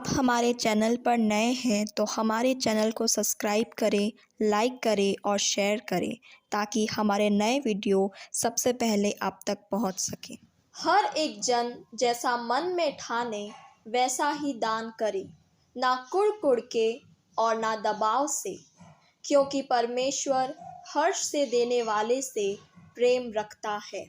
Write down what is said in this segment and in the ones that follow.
आप हमारे चैनल पर नए हैं तो हमारे चैनल को सब्सक्राइब करें, लाइक करें और शेयर करें ताकि हमारे नए वीडियो सबसे पहले आप तक पहुंच सकें। हर एक जन जैसा मन में ठाने वैसा ही दान करे, ना कुड़ के और ना दबाव से, क्योंकि परमेश्वर हर्ष से देने वाले से प्रेम रखता है।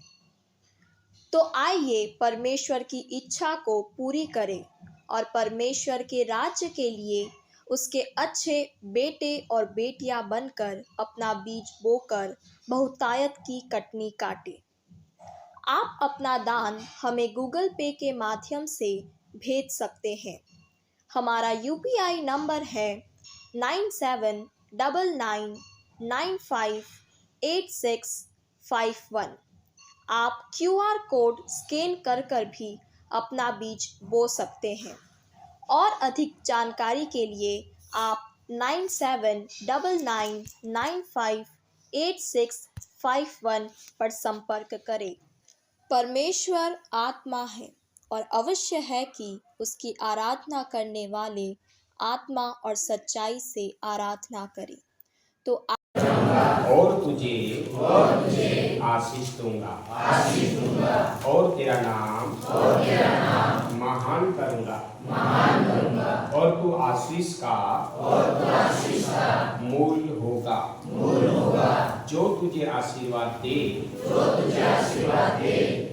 तो आइए परमेश्वर की इच्छा को पूरी करें और परमेश्वर के राज्य के लिए उसके अच्छे बेटे और बेटियां बनकर अपना बीज बोकर बहुतायत की कटनी काटें। आप अपना दान हमें गूगल पे के माध्यम से भेज सकते हैं। हमारा UPI नंबर है 9799958651। आप QR कोड स्कैन कर भी अपना बीज बो सकते हैं और अधिक जानकारी के लिए आप 9799958651 पर संपर्क करें। परमेश्वर आत्मा है और अवश्य है कि उसकी आराधना करने वाले आत्मा और सच्चाई से आराधना करें। तो और तुझे आशीष दूंगा और तेरा नाम महान करूंगा और तू आशीष का मूल होगा। जो तुझे आशीर्वाद दे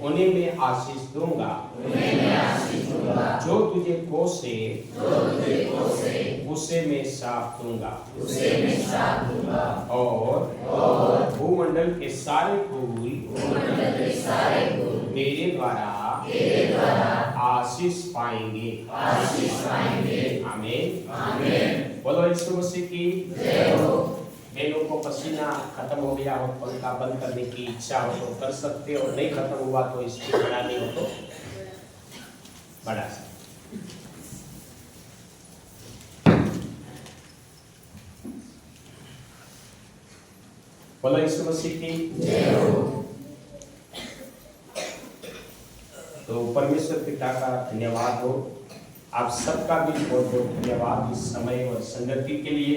उन्हें मैं आशीष दूंगा। जो तुझे कोसे उसे मैं शाप दूंगा। और भूमंडल के सारे फूल मेरे द्वारा आशीष पाएंगे। आमीन। बोलो यीशु मसीह की जय हो। बहनों को पसीना खत्म हो गया हो, पंखा बंद करने की इच्छा हो तो कर सकते हो, नहीं खत्म हुआ तो इसकी बढ़ानी हो तो बढ़ा सकते। बोलो यीशु मसीह की जय हो। तो परमेश्वर पिता का धन्यवाद हो। आप सबका भी बहुत बहुत धन्यवाद इस समय और संगति के लिए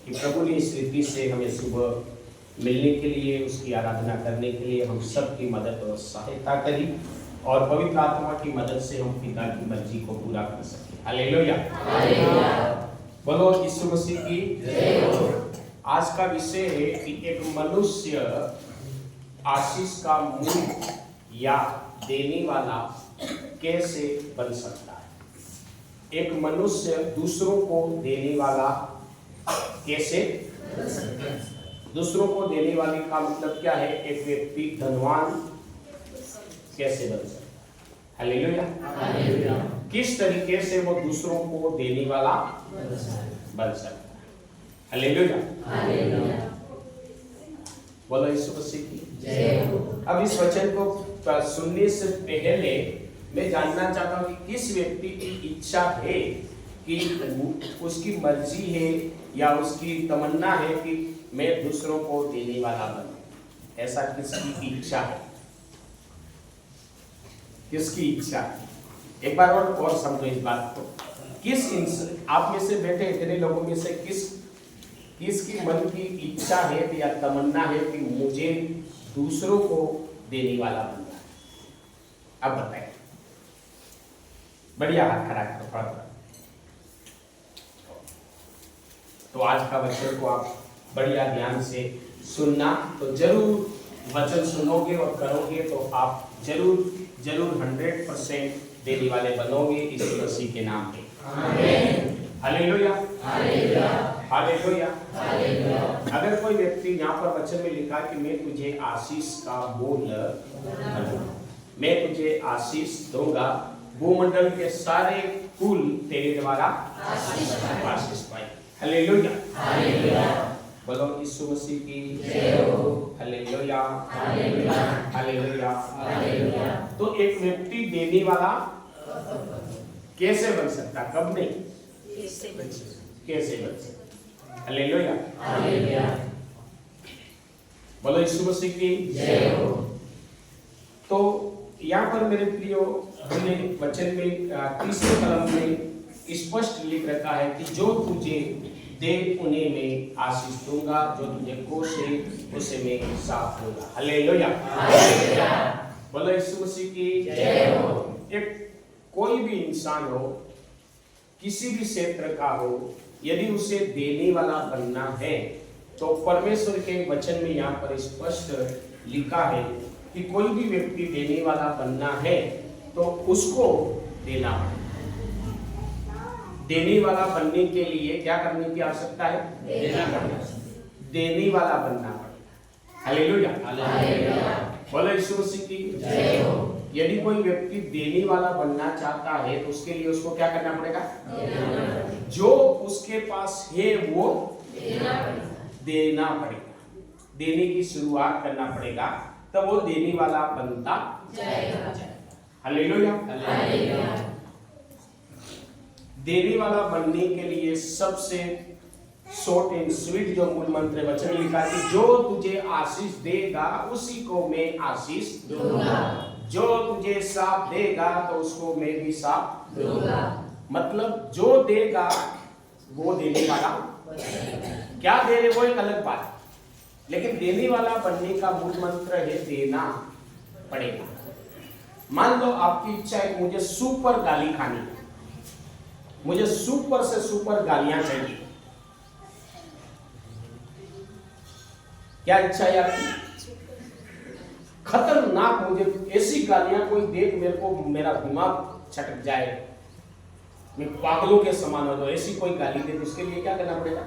कि प्रभु ने इस रीति से हमें सुबह मिलने के लिए, उसकी आराधना करने के लिए हम सब की मदद और सहायता करी और पवित्र आत्मा की मदद से हम पिता की मर्जी को पूरा कर सके। हालेलुया। बोलो यीशु मसीह की जय हो। आज का विषय है कि एक मनुष्य आशीष का मूल या देने वाला कैसे बन सकता है। एक मनुष्य दूसरों को देने वाला कैसे, दूसरों को देने वाले का मतलब क्या है। एक व्यक्ति धनवान कैसे बन सकता है। हालेलुया। किस तरीके से वो दूसरों को देने वाला बन सकता है। हालेलुया। बोलो यीशु मसीह की जय हो। अब इस वचन को सुनने से पहले मैं जानना चाहता हूँ कि किस व्यक्ति की इच्छा है कि उसकी मर्जी है या उसकी तमन्ना है कि मैं दूसरों को देने वाला बनूं। ऐसा किसकी इच्छा है। किसकी इच्छा है। एक बार और समझो इस बात को। किस आप में से बैठे इतने लोगों में से किसकी मन की इच्छा है या तमन्ना है कि मुझे दूसरों को देने वाला बनना है। अब बताइए। बढ़िया हाथ खड़ा करो थोड़ा। तो आज का वचन को आप बढ़िया ध्यान से सुनना। तो जरूर वचन सुनोगे और करोगे तो आप जरूर 100% देने वाले बनोगे यीशु मसीह के नाम पे। आमीन। हालेलुया। हालेलुया। अगर कोई व्यक्ति यहाँ पर वचन में लिखा कि मैं तुझे आशीष का मूल, मैं तुझे आशीष दूंगा, भूमंडल के सारे फूल तेरे द्वारा आशीष पाए। हालेलुया। बोलो यीशु मसीह की जय हो। हालेलुया। तो एक व्यक्ति देने वाला कैसे बन सकता, कब नहीं, कैसे बन सकता। हालेलुया। बोलो यीशु मसीह की जय हो। तो यहाँ पर मेरे प्रियो हमने वचन में तीसरे कलम में स्पष्ट लिख रखा है कि जो तुझे दे उन्हें मैं आशीष दूंगा, जो तुझे कोसे उसे मैं साफ दूंगा। हालेलुया। बोलो यीशु मसीह की जय हो। एक कोई भी इंसान हो, किसी भी क्षेत्र का हो, यदि उसे देने वाला बनना है तो परमेश्वर के वचन में यहाँ पर स्पष्ट लिखा है कि कोई भी व्यक्ति देने वाला बनना है तो उसको देना पड़ेगा। देने वाला बनने के लिए क्या करने की आवश्यकता है? देना पड़ेगा। देने वाला बनना पड़ेगा। हालेलुया। बोलो यीशु मसीह की जय हो। यदि कोई व्यक्ति देने वाला बनना चाहता है तो उसके लिए उसको क्या करना पड़ेगा? जो उसके पास है वो देना पड़ेगा। देने की शुरुआत करना पड़ेगा, तब वो देने वाला बनता जाएगा। हालेलुया। देने वाला बनने के लिए सबसे शॉर्ट एंड स्वीट जो मूल मंत्र वचन लिखा है कि जो तुझे आशीष देगा उसी को मैं आशीष दूंगा, जो तुझे साफ देगा तो उसको मैं भी साफ दूंगा। मतलब जो देगा वो देने वाला, क्या दे रहे वो एक अलग बात, लेकिन देने वाला बनने का मूल मंत्र है देना पड़ेगा। मान लो आपकी इच्छा है मुझे सुपर गाली खानी है, मुझे सुपर से सुपर गालियां चाहिए, क्या इच्छा है आपकी? खतरनाक, मुझे ऐसी गालियां कोई देख मेरे को मेरा दिमाग छटक जाए, मैं पागलों के समान हो, तो ऐसी कोई गाली दे तो उसके लिए क्या करना पड़ेगा?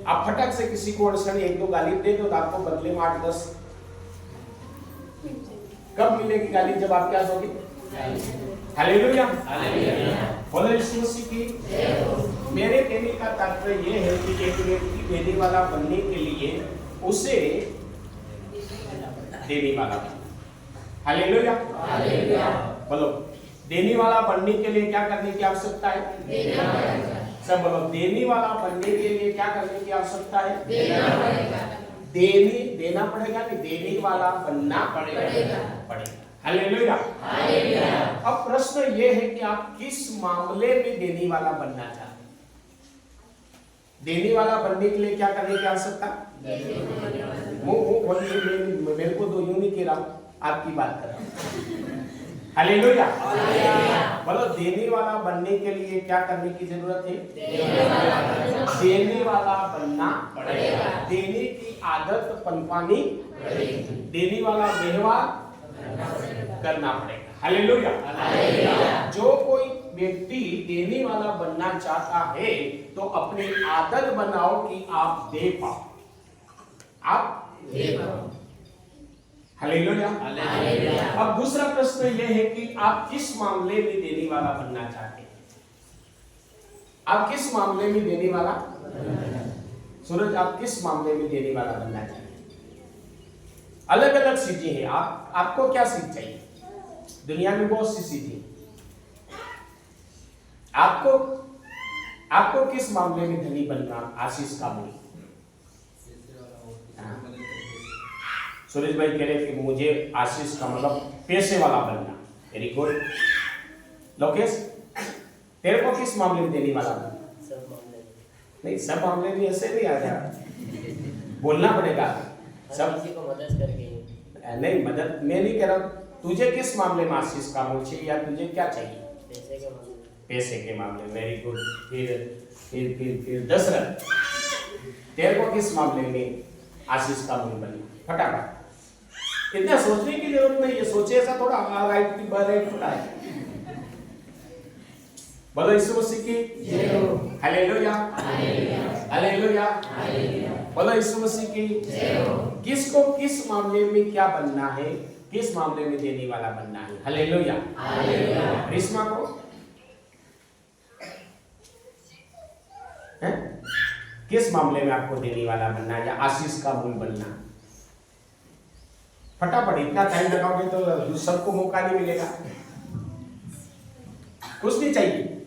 आप फटक से किसी को अड़सन एक दो गाली दे तो आपको बदले में 8-10 कब मिलेगी गाली? जब आप क्या दोगे? हालेलुया। बोलो यीशु मसीह की जय हो। मेरे कहने का तात्पर्य यह है कि एक व्यक्ति देने वाला बनने के लिए उसे देने वाला बनना। हालेलुया। बोलो देने वाला बनने के लिए क्या करने की आवश्यकता है? देना पड़ेगा। सब बोलो देने वाला बनने के लिए क्या करने की आवश्यकता है? देना पड़ेगा। देना पड़ेगा कि देने वाला बनना पड़ेगा। हालेलुया। अब प्रश्न ये है कि आप किस मामले में देने वाला बनना चाहते हैं? देने वाला बनने के लिए क्या करने की आवश्यकता? मेरे को तो यूं नहीं कह रहा हूं, आपकी बात कर रहा हूं। हालेलुया। बोलो देने वाला बनने के लिए क्या करने की जरूरत है? देने वाला बनना पड़ेगा। देने की आदत पनपानी, देने वाला व्यवहार करना पड़ेगा। हालेलुया। जो कोई व्यक्ति देने वाला बनना चाहता है तो अपनी आदत बनाओ कि आप दे पाओ, आप दे पाओ। हालेलुया। अब दूसरा प्रश्न यह है कि आप किस मामले में देने वाला बनना चाहते हैं? आप किस मामले में देने वाला? सूरज, आप किस मामले में देने वाला बनना चाहते हैं? अलग अलग चीजें हैं। आपको क्या सीख चाहिए? दुनिया में बहुत सी चीजें। आपको किस मामले में धनी बनना आशीष का मूल? सुरेश भाई कह रहे कि मुझे आशीष का मतलब पैसे वाला बनना। Very good. लोकेश, तेरे को किस मामले में देने वाला बनना? सब मामले नहीं, सब मामले में ऐसे नहीं आ जाए, बोलना पड़ेगा। सब किसी को मदद करके नहीं, मदद मैं नहीं कह रहा। तुझे किस मामले में आशीष का मूल चाहिए या तुझे क्या चाहिए? पैसे के मामले। Very good. फिर दशरथ, तेरे को किस मामले में आशीष का मूल बनना? फटाफट। इतना सोचने की जरूरत नहीं है, सोचे ऐसा थोड़ा राइट की बात थोड़ा है। बोलो यीशु मसीह की जय हो। हालेलुया। हालेलुया। बोलो यीशु मसीह की जय हो। किसको किस मामले में क्या बनना है? किस मामले में देने वाला बनना है? हालेलुया। रिश्मा को है? किस मामले में आपको देने वाला बनना है या आशीष का मूल बनना? फटाफट, इतना टाइम लगाओगे तो सबको मौका नहीं मिलेगा। कुछ नहीं चाहिए,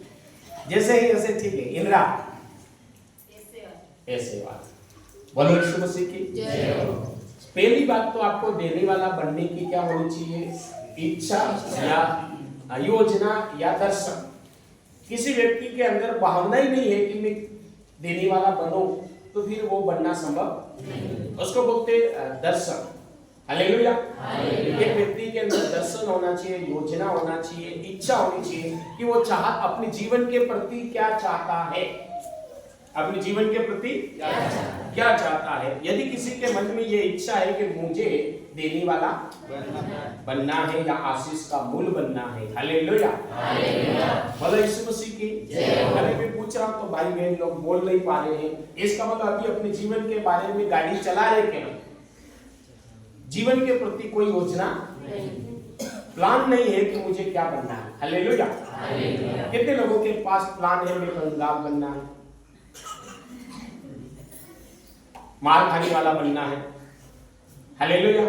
जैसे ही ऐसे ठीक है। इंद्रा, ऐसे बात। बोलो यीशु मसीह की जय हो। पहली बात तो आपको देने वाला बनने की क्या होनी चाहिए? इच्छा या योजना या दर्शन। किसी व्यक्ति के अंदर भावना ही नहीं है कि मैं देने वाला बनूं, तो फिर वो बनना संभव नहीं। उसको बोलते दर्शन। हालेलुया। एक व्यक्ति के अंदर दर्शन होना चाहिए, योजना होना चाहिए, इच्छा होनी चाहिए कि वो अपने जीवन के प्रति क्या चाहता है, अपने जीवन के प्रति क्या चाहता है। यदि किसी के मन में ये इच्छा है कि मुझे देने वाला बनना है या आशीष का मूल बनना है, हालेलुया, बोलो यीशु मसीह की जय। अभी मैं पूछ रहा हूं तो भाई बहन लोग बोल नहीं पा रहे हैं, इसका मतलब अभी अपने जीवन के बारे में गाड़ी चला रहे क्या? जीवन के प्रति कोई योजना प्लान नहीं है कि मुझे क्या बनना है, हालेलुया। कितने लोगों के पास प्लान है, मैं कंगाल बनना है, मार खाने वाला बनना है, हालेलुया।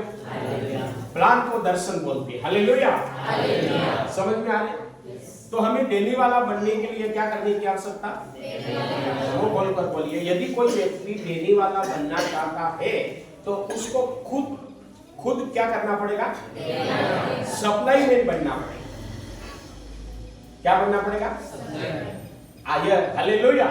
प्लान को दर्शन बोलते हैं, हालेलुया। समझ में आ रहे? तो हमें देने वाला बनने के लिए क्या करने की आवश्यकता? वो बोलकर बोलिए, यदि कोई व्यक्ति देने वाला बनना चाहता है तो उसको खुद क्या करना पड़ेगा? सप्लाई मैन बनना पड़ेगा। क्या बनना पड़ेगा? आइए, हालेलुया,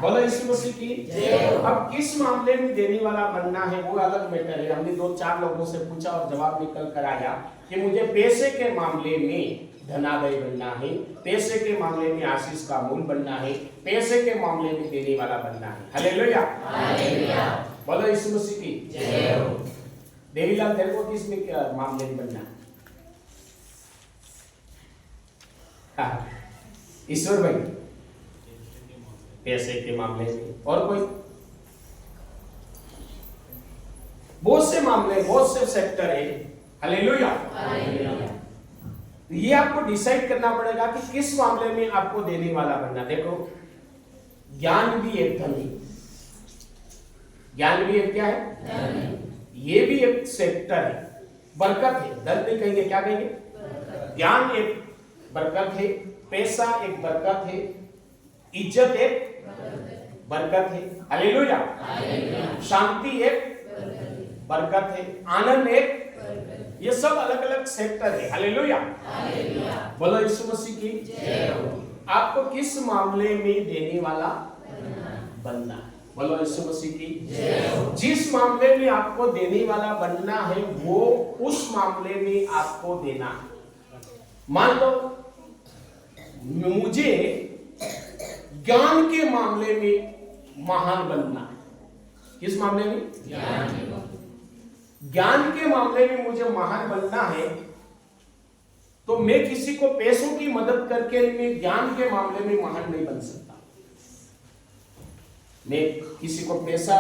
बोलो यीशु मसीह की जय। अब किस मामले में देने वाला बनना है वो अलग मैटर है। हमने 2-4 लोगों से पूछा और जवाब निकल कर आया कि मुझे पैसे के मामले में धनादय बनना है, पैसे के मामले में आशीष का मूल बनना है, पैसे के मामले में देने वाला बनना है, हालेलुया, बोलो यीशु मसीह की जय। देवीलाल, तेरे को किस में क्या मामले में बनना है? ईश्वर भाई, पैसे के मामले में। और कोई? बहुत से मामले, बहुत से सेक्टर है, हालेलुया। ये आपको डिसाइड करना पड़ेगा कि किस मामले में आपको देने वाला बनना। देखो, ज्ञान भी एक धन है, ज्ञान भी एक क्या है? ये भी एक सेक्टर है, बरकत है। धन नहीं कहेंगे, क्या कहेंगे? ज्ञान एक बरकत है, पैसा एक बरकत है, इज्जत एक बरकत है, हालेलुया। शांति एक बरकत है, आनंद एक, ये सब अलग अलग सेक्टर है, हालेलुया। बोलो यीशु मसीह की जय। आपको किस मामले में देने वाला बनना है? बोलो यीशु मसीह की जय। जिस मामले में आपको देने वाला बनना है वो उस मामले में आपको देना है। मान लो मुझे ज्ञान के मामले में महान बनना है। किस मामले में? ज्ञान के मामले में मुझे महान बनना है, तो मैं किसी को पैसों की मदद करके मैं ज्ञान के मामले में महान नहीं बन सकता। मैं किसी को पैसा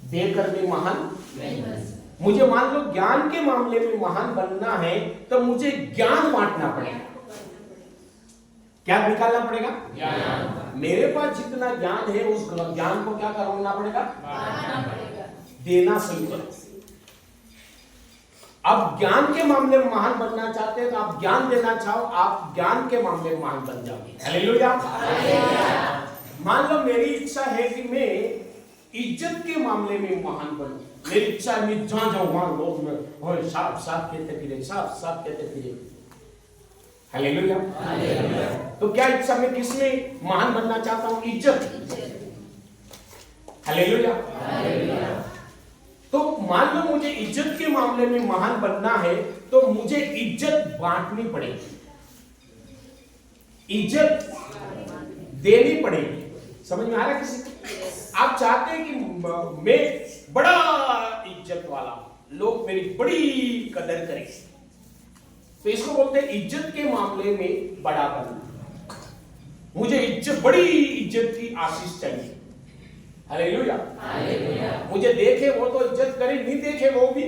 देकर मैं महान नहीं बन सकता। मुझे मान लो ज्ञान के मामले में महान बनना है तो मुझे ज्ञान बांटना पड़ेगा। क्या निकालना पड़ेगा? ज्ञान। मेरे पास जितना ज्ञान है उस ज्ञान को क्या करना पड़ेगा? देना सीखो। अब ज्ञान के मामले में महान बनना चाहते हैं तो आप ज्ञान देना चाहो, आप ज्ञान के मामले में महान बन जाओगे, हालेलुया। मान लो मेरी इच्छा है कि मैं इज्जत के मामले में महान बनूं। मेरी इच्छा है मैं जहां जाऊं वहां लोग में साफ साफ कहते फिरे, साफ साफ कहते फिरे, हालेलुया। तो क्या इच्छा में किसमें महान बनना चाहता हूं? इज्जत, हालेलुया। तो मान लो मुझे इज्जत के मामले में महान बनना है तो मुझे इज्जत बांटनी पड़ेगी, इज्जत देनी पड़ेगी। समझ में आ रहा है किसी को? आप चाहते हैं कि मैं बड़ा इज्जत वाला, लोग मेरी बड़ी कदर करें, तो इसको बोलते हैं इज्जत के मामले में बड़ा बनना। मुझे इज्जत, बड़ी इज्जत की आशीष चाहिए, हालेलुया। मुझे देखे वो तो इज्जत करे, नहीं देखे वो भी।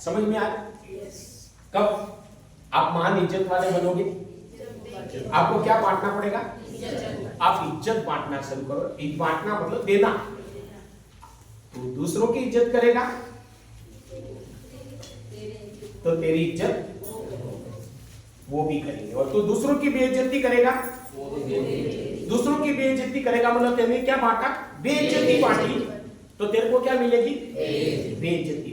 समझ में आ? कब आप महान इज्जत वाले बनोगे? आपको क्या बांटना पड़ेगा? आप इज्जत बांटना शुरू करो। बांटना मतलब देना। तो दूसरों की इज्जत करेगा तो तेरी इज्जत वो भी करेंगे, और तू दूसरों की बेइज्जती करेगा, दूसरों की बेइज्जती करेगा मतलब तेने क्या बांटा? बेइज्जती बांटी, तो तेरे को क्या मिलेगी? बेइज्जती।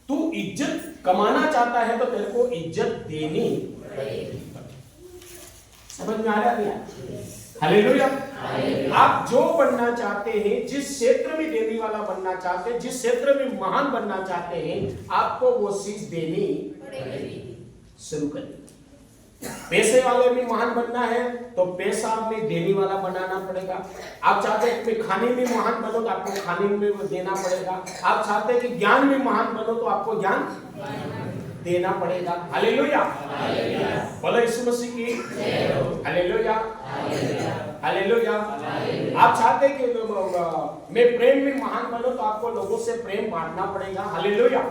तू इज्जत कमाना चाहता है तो तेरे को इज्जत देनी, समझ में आ रहा है? हालेलुया। आप जो बनना चाहते हैं, जिस क्षेत्र में देने वाला बनना चाहते हैं, जिस क्षेत्र में महान बनना चाहते हैं, आपको वो चीज देनी शुरू करनी। पैसे वाले में महान बनना है तो पैसा में देने वाला बनाना पड़ेगा। आप चाहते हैं कि खाने में महान बनो तो आपको खाने में देना पड़ेगा। आप चाहते हैं कि ज्ञान में महान बनो तो आपको ज्ञान देना पड़ेगा। हालेलुया, बोलो यीशु मसीह की हालेलुया, हालेलुया। आप चाहते हैं कि मैं प्रेम में महान बनो तो आपको लोगों से प्रेम बांटना पड़ेगा। हालेलुया।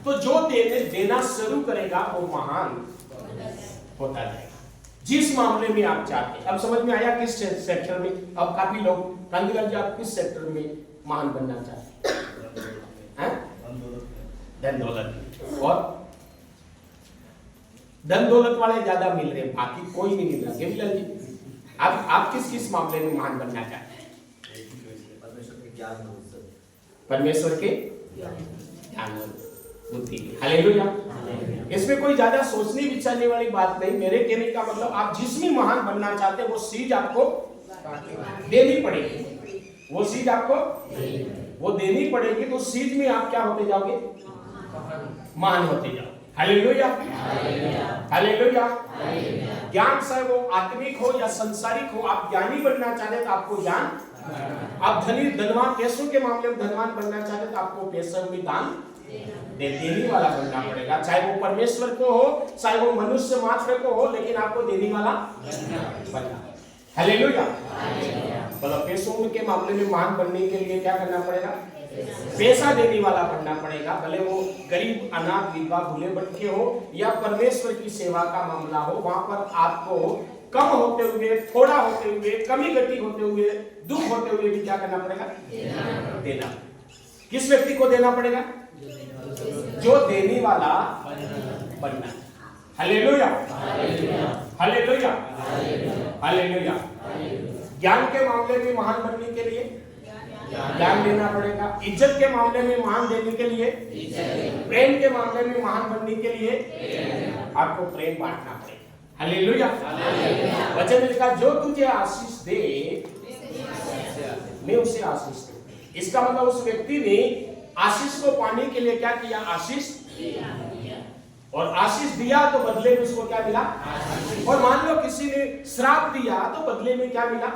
तो जो देना शुरू करेगा वो महान होता जाएगा, जिस मामले में आप चाहते हैं। अब समझ में आया किस सेक्टर में? अब काफी लोग कांतिलाल जी, आप किस सेक्टर में महान बनना चाहते हैं? धन दौलत, और धन दौलत वाले ज्यादा मिल रहे हैं, बाकी कोई नहीं मिल रहा। केवलाल जी, आप किस मामले में महान बनना चाहते हैं? परमेश्वर के ज्ञान बुद्धि। हालेलुया। इसमें कोई ज्यादा सोचने विचारने वाली बात नहीं। मेरे कहने का मतलब, आप जिसमें महान बनना चाहते हैं वो चीज आपको देनी पड़ेगी। वो चीज आपको वो देनी पड़ेगी, तो उस चीज में आप क्या होते जाओगे? महान होते जाओगे। Hallelujah, hallelujah. ज्ञान चाहे वो आत्मिक हो या संसारिक हो, आप ज्ञानी बनना चाहते तो आपको ज्ञान, आप धनवान पैसों के मामले में धनवान बनना चाहते तो आपको पैसों में दान देने वाला बनना पड़ेगा। चाहे वो परमेश्वर को हो, चाहे वो मनुष्य मात्र को हो, लेकिन आपको देने वाला बनना। हालेलुया। बोलो, पैसों के मामले में महान बनने के लिए क्या करना पड़ेगा? पैसा देने वाला बनना पड़ेगा। भले वो गरीब, अनाथ, विधवा, भूले भटके हो या परमेश्वर की सेवा का मामला हो, वहां पर आपको कम होते हुए, थोड़ा होते हुए, कमी गति होते हुए, दुख होते हुए भी क्या करना पड़ेगा? देना। किस व्यक्ति को देना पड़ेगा? जो देने वाला बनना। Hallelujah, hallelujah, hallelujah. ज्ञान के मामले में महान बनने के लिए ज्ञान देना पड़ेगा। इज्जत के मामले में महान देने के लिए, प्रेम के मामले में महान बनने के लिए आपको प्रेम बांटना पड़ेगा। हालेलुया। वचन में लिखा, जो तुझे आशीष दे मैं उसे आशीष दूं। इसका मतलब उस व्यक्ति ने आशीष को पाने के लिए क्या किया? आशीष दिया। और आशीष दिया तो बदले में उसको क्या मिला? और मान लो किसी ने श्राप दिया तो बदले में क्या मिला?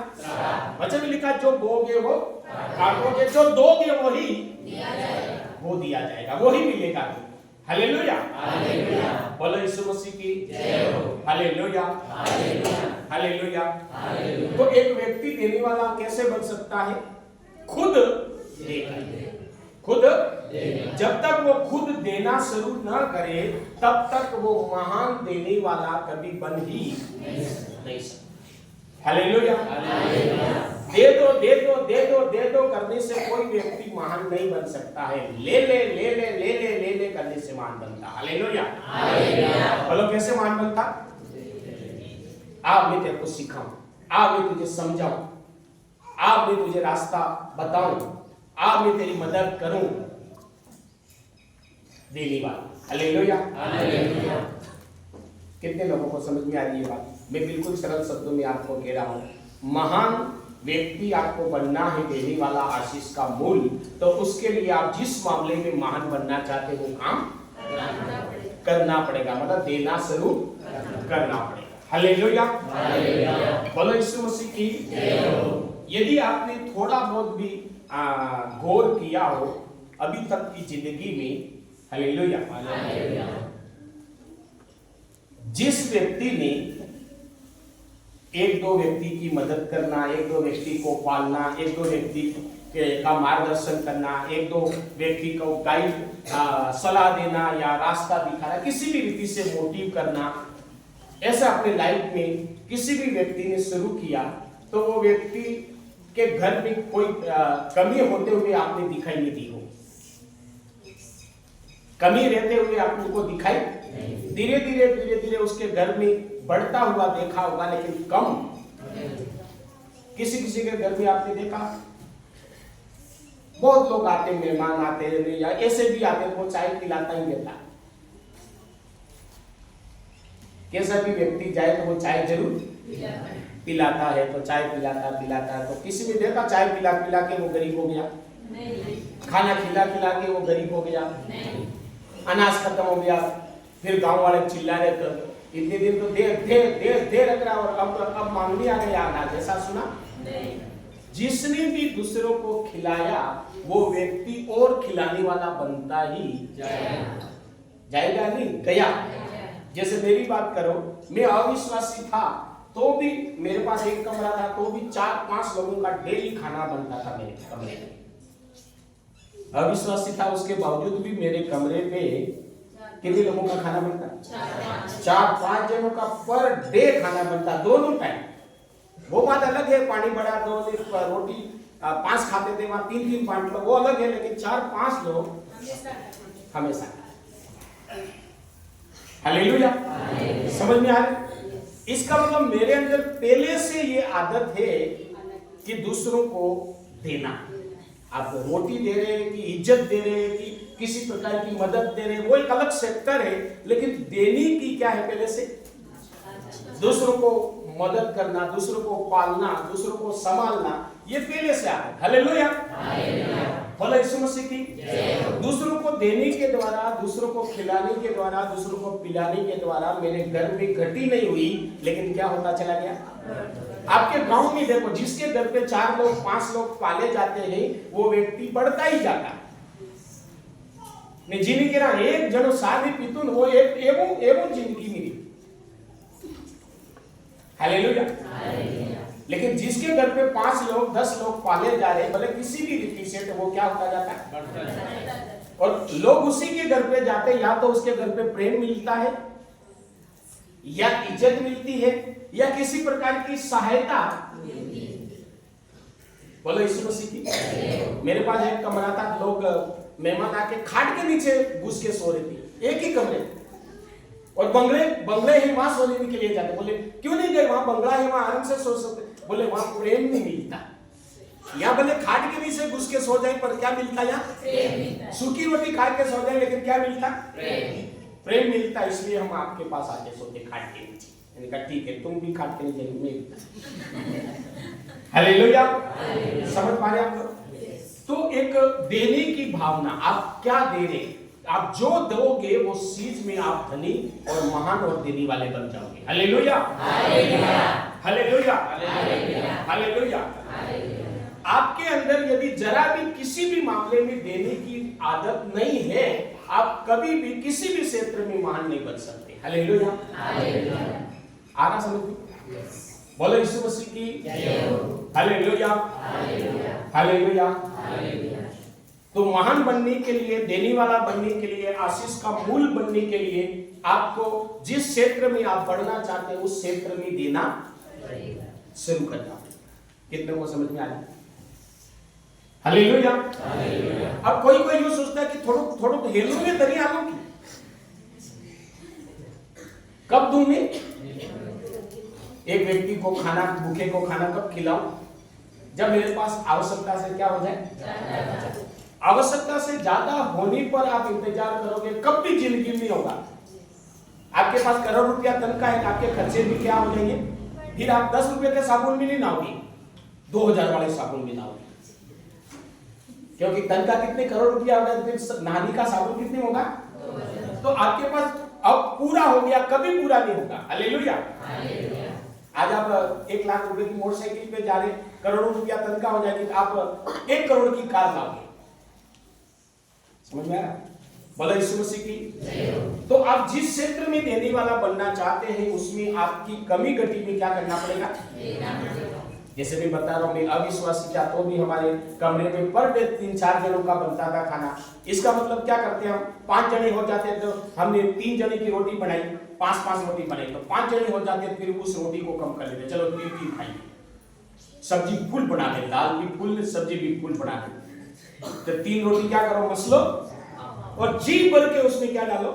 वचन में लिखा, जो बोगे वो काटोगे, जो दोगे वही वो दिया जाएगा, वही मिलेगा। हालेलुया, बोलो यीशु मसीह की जय हो। Hallelujah, hallelujah. तो एक व्यक्ति देने वाला कैसे बन सकता है? खुद देकर। खुद जब तक वो खुद देना शुरू न करे तब तक वो महान देने वाला कभी बन ही नहीं सकता। हालेलुया। दे दो दे दो दे दो दे दो करने से कोई व्यक्ति महान नहीं बन सकता है। ले ले ले ले ले ले ले ले करने से महान बनता। हालेलुया। बोलो, कैसे महान बनता? आज मैं तेरे को सिखाऊं, आज मैं तुझे समझाऊं, आज मैं तुझे रास्ता बताऊं, आज मैं तेरी मदद करूं। देने वाला। हालेलुया। कितने लोगों को समझ में आ रही है बात? मैं बिल्कुल सरल शब्दों में आपको कह रहा हूं। महान व्यक्ति आपको बनना है, देने वाला आशीष का मूल। तो उसके लिए आप जिस मामले में महान बनना चाहते हो वो काम करना पड़ेगा, मतलब देना शुरू करना पड़ेगा। हालेलुया, बोलो यीशु मसीह की जय हो। यदि आपने थोड़ा बहुत भी गौर किया हो अभी तक की जिंदगी में, हालेलुया, जिस व्यक्ति ने एक दो व्यक्ति की मदद करना, एक दो व्यक्ति को पालना, एक दो व्यक्ति का मार्गदर्शन करना, एक दो व्यक्ति को गाइड सलाह देना या रास्ता दिखाना, किसी भी रीति से मोटिव करना, ऐसा अपने लाइफ में किसी भी व्यक्ति ने शुरू किया तो वो व्यक्ति के घर में कोई कमी होते हुए आपने दिखाई नहीं दी हो। कमी रहते हुए आपने को दिखाई, धीरे धीरे उसके घर में बढ़ता हुआ देखा होगा, लेकिन कम। किसी किसी के घर में आपने देखा बहुत लोग आते, मेहमान आते हैं या ऐसे भी आते हैं, वो चाय पिलाता ही देता। कैसा भी व्यक्ति जाए तो वो चाय जरूर पिलाता है, तो चाय पिलाता है। तो किसी ने देखा चाय पिला के वो गरीब हो गया? नहीं। खाना खिला के वो गरीब हो गया? नहीं। अनाज खत्म हो गया, फिर गांव वाले चिल्ला रहे तो इतने दिन तो दे रख रहा और अब मांगनी आ गया अनाज, ऐसा सुना? नहीं। जिसने भी दूसरों को खिलाया वो व्यक्ति और खिलाने वाला बनता ही जाएगा नहीं गया। जैसे मेरी बात करो, मैं अविश्वासी था तो भी मेरे पास एक कमरा था, तो भी 4-5 लोगों का डेली खाना बनता था मेरे कमरे में। अविश्वासी था उसके बावजूद भी मेरे कमरे पे कितने लोगों का खाना बनता? 4-5 जनों का पर डे खाना बनता, दोनों टाइम। वो बात अलग है, पानी बड़ा दो, रोटी 5 खाते थे, वहां 3-3 बांट लो, वो अलग है, लेकिन 4-5 लोग हमेशा। हालेलुया, समझ में आ रहा? इसका मतलब मेरे अंदर पहले से ये आदत है कि दूसरों को देना। आप रोटी दे रहे हैं कि इज्जत दे रहे हैं कि किसी प्रकार की मदद दे रहे हैं, वो एक अलग सेक्टर है, लेकिन देने की क्या है पहले से? दूसरों को मदद करना, दूसरों को पालना, दूसरों को संभालना, ये पहले से आता है। हालेलुया, बोलो यीशु मसीह की। दूसरों को देने के द्वारा, दूसरों को खिलाने के द्वारा, दूसरों को पिलाने के द्वारा मेरे घर में घटी नहीं हुई, लेकिन क्या होता चला गया? आपके गांव में देखो, जिसके घर पे 4 लोग 5 लोग पाले जाते हैं वो व्यक्ति बढ़ता ही जाता। ने जिंदगी रा एक जनो सादी पीतुन वो एक एवं जिंदगी मेरी। हालेलुया। लेकिन जिसके घर पे 5 लोग 10 लोग पाले जा रहे, भले किसी भी रीति से, तो वो क्या होता जाता है? और लोग उसी के घर पे जाते, या तो उसके घर पे प्रेम मिलता है, या इज्जत मिलती है, या किसी प्रकार की सहायता। बोलो यीशु मसीह की। मेरे पास एक कमरा था, लोग मेहमान आके खाट के नीचे घुस के सो रहे थे, एक ही कमरे, और बंगले ही वहां सोने के लिए जाते। बोले क्यों नहीं गए? वहां बंगला है, वहां आराम से सो सकते। बोले वहां प्रेम नहीं मिलता। या भले खाट के नीचे घुस के सो जाए, पर क्या मिलता? यहाँ सूखी रोटी खा के सो जाए, लेकिन क्या मिलता? प्रेम मिलता। इसलिए हम आपके पास आके सोते खाट के नीचे। मैंने कहा ठीक है, तुम भी खाट के नीचे में। हालेलुया, समझ पा रहे आप लोग? तो एक देने की भावना, आप क्या दे रहे, आप जो दोगे वो चीज में आप धनी और महान और देने वाले बन जाओगे। Hallelujah, hallelujah, hallelujah. आपके अंदर यदि जरा भी किसी भी मामले में देने की आदत नहीं है, आप कभी भी किसी भी क्षेत्र में महान नहीं बन सकते। हालेलुया, आना समझ में? बोलो यीशु मसीह की। Hallelujah, hallelujah. तो महान बनने के लिए, देने वाला बनने के लिए, आशीष का मूल बनने के लिए आपको जिस क्षेत्र में आप बढ़ना चाहते हैं उस क्षेत्र में देना शुरू करना। कितने को समझ में आ रहा? हालेलुया। अब कोई यूं सोचता है कि थोड़ो तो हेलू में तरी आलू की कब दूं मैं? एक व्यक्ति को खाना, भूखे को खाना कब खिलाऊं? जब मेरे पास आवश्यकता से क्या हो जाए? आवश्यकता से ज्यादा होने पर आप इंतजार करोगे, कब भी जिंदगी में होगा। आपके पास करोड़ रुपया तनख्वाह है, आपके खर्चे भी क्या हो जाएंगे? फिर आप 10 रुपए के साबुन भी नहीं नहाओगे, 2000 वाले साबुन भी नहाओगे, क्योंकि तनख्वाह कितने करोड़ रुपया होगा, फिर नहाने का साबुन कितने होगा? तो आपके पास अब पूरा हो गया, कभी पूरा नहीं होगा। हालेलुया। आज आप 1 लाख रुपए की मोटरसाइकिल पे जा रहे, करोड़ों रुपया तनख्वाह हो जाएगी, आप 1 करोड़ की कार लाओगे। समझ में आ रहा? बोलो यीशु मसीह की। तो आप जिस क्षेत्र में देने वाला बनना चाहते हैं उसमें आपकी कमी घटी में क्या करना पड़ेगा? जैसे मैं बता रहा हूं, मैं अविश्वासी था तो भी हमारे कमरे में पर डे 3-4 जनों का बनता था खाना। इसका मतलब क्या करते हैं, हम 5 जने हो जाते हैं, तो हमने 3 जने की रोटी बनाई, 5-5 रोटी बनाई, तो 5 जने हो जाते हैं, फिर उस रोटी को कम कर लेते, चलो 3 खाइए। सब्जी फुल बना दे, दाल भी फुल, सब्जी भी फुल बना दे, तो 3 रोटी क्या करो, मसलो, और जी भर के उसमें क्या डालो,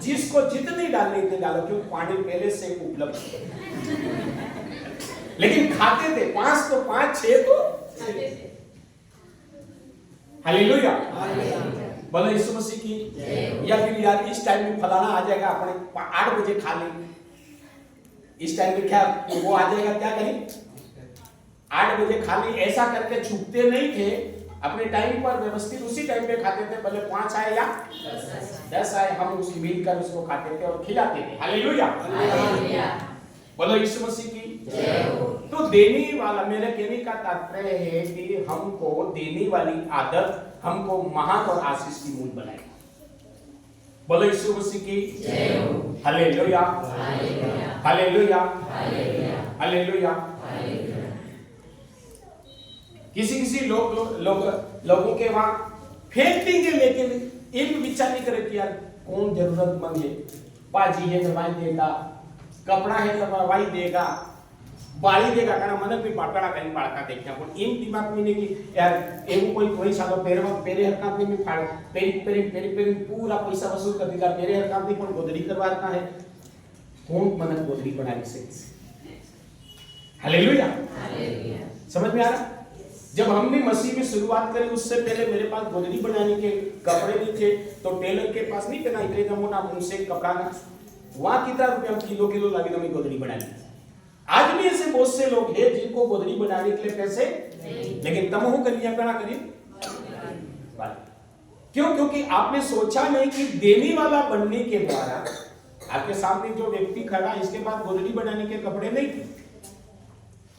जिसको जितनी डालनी इतनी डालो, क्योंकि पानी पहले से उपलब्ध है। लेकिन खाते थे 5 तो 5, 6 तो 6। हालेलुया, बोलो यीशु मसीह की। या फिर यार इस टाइम में फलाना आ जाएगा, अपने 8 बजे खा ले, इस टाइम में क्या वो आ जाएगा, क्या करें 8 बजे खा ले, ऐसा करके छूटते नहीं थे, अपने टाइम पर व्यवस्थित उसी टाइम पे खाते थे, भले 5 आए या 10 आए, हम उसी मिलकर उसको खाते थे और खिलाते थे। हालेलुया, बोलो यीशु मसीह की। तो देने वाला, मेरे कहने का तात्पर्य है कि हमको देने वाली आदत हमको महान और आशीष की मूल बनाएगा। बोलो यीशु मसीह की। Hallelujah, hallelujah, hallelujah. किसी लोगों के वहां फेंक देंगे, लेकिन एक विचार नहीं करे कि यार कौन जरूरतमंद है, पाजी है दवाई देगा, कपड़ा है तो दवाई देगा, बाड़ी देगा, कारण मन भी पाटड़ा कहीं पाड़ता देखा, पर इन दिमाग में नहीं कि यार एवं कोई सालो पेरे हरकत में फाड़ पेरी पूरा पैसा वसूल कर देगा, पेरे हरकत में कोई गोदड़ी करवा रखा है, कौन मन गोदड़ी बना से। हालेलुया, समझ में आ रहा। जब हमने मसीह में शुरुआत करी, उससे पहले मेरे पास गोदड़ी बनाने के कपड़े नहीं थे, तो टेलर के पास नहीं कहना इतने मोटा उनसे कपड़ा ना, वहां कितना रुपया किलो लगे हमें गोदड़ी बनाने। आज भी ऐसे बहुत से लोग हैं जिनको गोदड़ी बनाने के लिए पैसे, लेकिन तमहु करिए क्या करिए, क्यों? क्योंकि आपने सोचा नहीं कि देने वाला बनने के द्वारा आपके सामने जो व्यक्ति खड़ा, इसके पास गोदड़ी बनाने के कपड़े नहीं थे।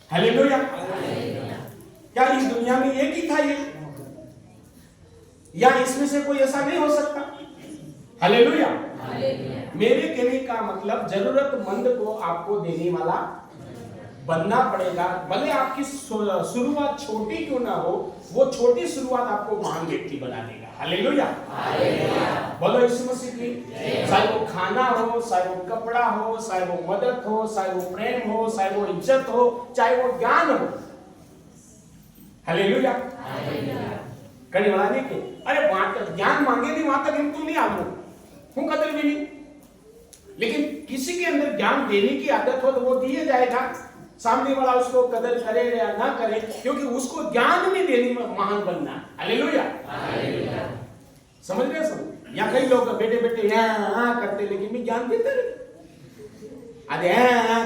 हालेलुया, क्या इस दुनिया में एक ही था ये, या इसमें से कोई ऐसा नहीं हो सकता? हालेलुया, मेरे कहने का मतलब जरूरतमंद को आपको देने वाला बनना पड़ेगा, भले आपकी शुरुआत छोटी क्यों ना हो, वो छोटी शुरुआत आपको महान व्यक्ति बना देगा। हालेलुया, बोलो यीशु मसीह की। चाहे वो खाना हो, चाहे वो कपड़ा हो, चाहे वो मदद हो, चाहे वो प्रेम हो, चाहे वो इज्जत हो, चाहे वो ज्ञान हो। हालेलुया, कड़ी बढ़ाने के, अरे वहां तक ज्ञान मांगे नहीं, वहां तक हम तो नहीं आलू हूं, कदर भी नहीं, लेकिन किसी के अंदर ज्ञान देने की आदत हो तो वो दिए जाएगा, सामने वाला उसको कदर करे या ना करे, क्योंकि उसको ज्ञान में देने में महान बनना। हालेलुया, समझ रहे सब। या कई लोग बेटे बेटे करते, लेकिन मैं ज्ञान देते नहीं, आधे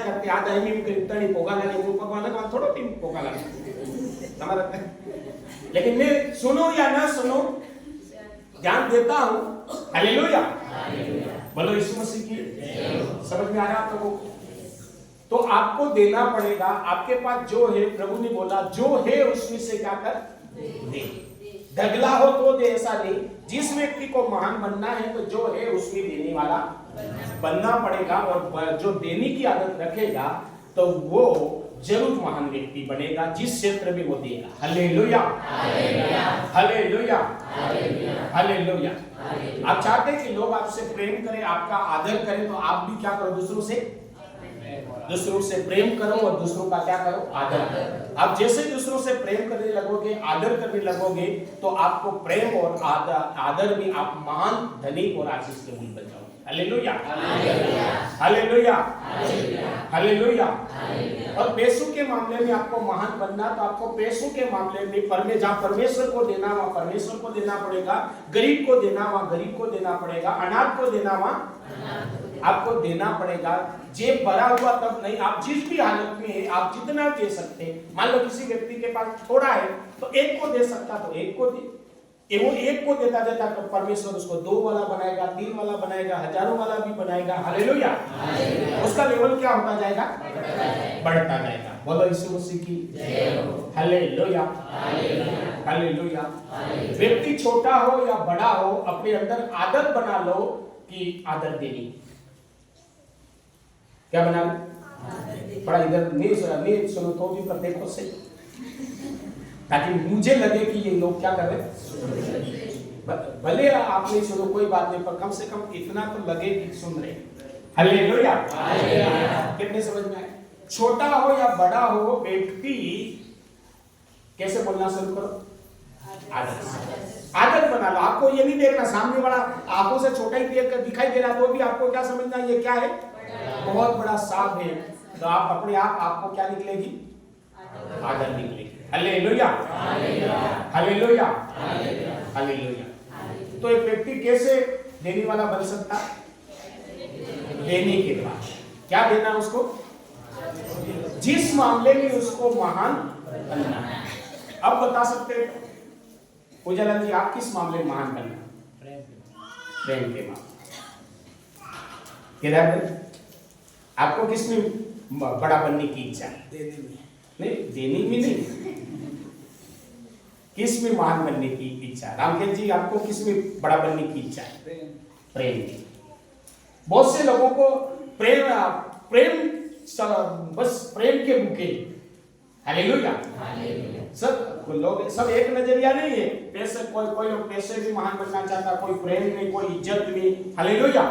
करते, आधा एम करीब पोगा लगे, वो थोड़ा टीम पोगा लगे, लेकिन मैं सुनो या ना सुनो ज्ञान देता हूं। हालेलुया, बोलो यीशु मसीह की। समझ में आ रहा आप लोगों को? तो आपको देना पड़ेगा, आपके पास जो है, प्रभु ने बोला जो है उसमें से क्या कर दे, ढगला हो तो दे, ऐसा नहीं। जिस व्यक्ति को महान बनना है तो जो है उसमें देने वाला बनना पड़ेगा, और जो देने की आदत रखेगा तो वो जरूर महान व्यक्ति बनेगा, जिस क्षेत्र में वो देगा। Hallelujah, hallelujah, hallelujah. आप चाहते हैं कि लोग आपसे प्रेम करें, आपका आदर करें, तो आप भी क्या करो, दूसरों से प्रेम करो और दूसरों का क्या करो, आदर करो। आप जैसे दूसरों से प्रेम करने लगोगे, आदर करने लगोगे, तो आपको प्रेम और आदर में आप महान धनिक और आशीष के मूल बन जाओगे। Hallelujah, hallelujah, hallelujah. और पैसों के मामले में आपको महान बनना, तो आपको पैसों के मामले में जहाँ परमेश्वर को देना वहाँ परमेश्वर को देना पड़ेगा, गरीब को देना वहाँ गरीब को देना पड़ेगा, अनाथ को देना वहाँ आपको देना पड़ेगा। जेब भरा हुआ तब नहीं, आप जिस भी हालत में है आप जितना दे सकते हैं। मान लो किसी व्यक्ति के पास थोड़ा है तो एक को दे सकता तो एक को दे, वो एक को देता तो परमेश्वर उसको 2 वाला बनाएगा, 3 वाला बनाएगा, हजारों वाला भी बनाएगा। हालेलुया, उसका लेवल क्या होता जाएगा, बढ़ता जाएगा। बोलो यीशु मसीह की। Hallelujah, hallelujah. व्यक्ति छोटा हो या बड़ा हो, अपने अंदर आदत बना लो कि आदर देनी। क्या बना लो, बड़ा इधर नहीं सुनो तो भी पर देखो से, ताकि मुझे लगे कि ये लोग क्या कर रहे। भले आप नहीं सुनो कोई बात नहीं, पर कम से कम इतना तो लगे कि सुन रहे। हालेलुया, कितने समझ में आए? छोटा हो या बड़ा हो, व्यक्ति कैसे बोलना शुरू करो, आदत बना लो। आपको ये नहीं देखना सामने वाला आंखों से छोटा ही देख कर दिखाई दे रहा, तो भी आपको क्या समझना, ये क्या है, बहुत बड़ा सांप है। तो आप अपने आप आपको क्या निकलेगी, आदत निकलेगी। Hallelujah, hallelujah, hallelujah. तो एक व्यक्ति कैसे देने वाला बन सकता? देने के बाद क्या देना उसको? जिस मामले में उसको महान बनना है। अब बता सकते हैं पूजालाल जी, आप किस मामले में महान बनना? प्रेम के मामले। केदार, आपको किस में बड़ा बनने की इच्छा है? देने में। नहीं, देने में नहीं, किस में महान बनने की इच्छा? रामकेश जी, आपको किस में बड़ा बनने की इच्छा है? प्रेम। बहुत से लोगों को प्रेम बस प्रेम के भूखे। हालेलुया। सब लोग सब एक नजरिया नहीं है। पैसे, कोई लोग पैसे भी महान बनना चाहता, कोई प्रेम में, कोई इज्जत में, हालेलुया,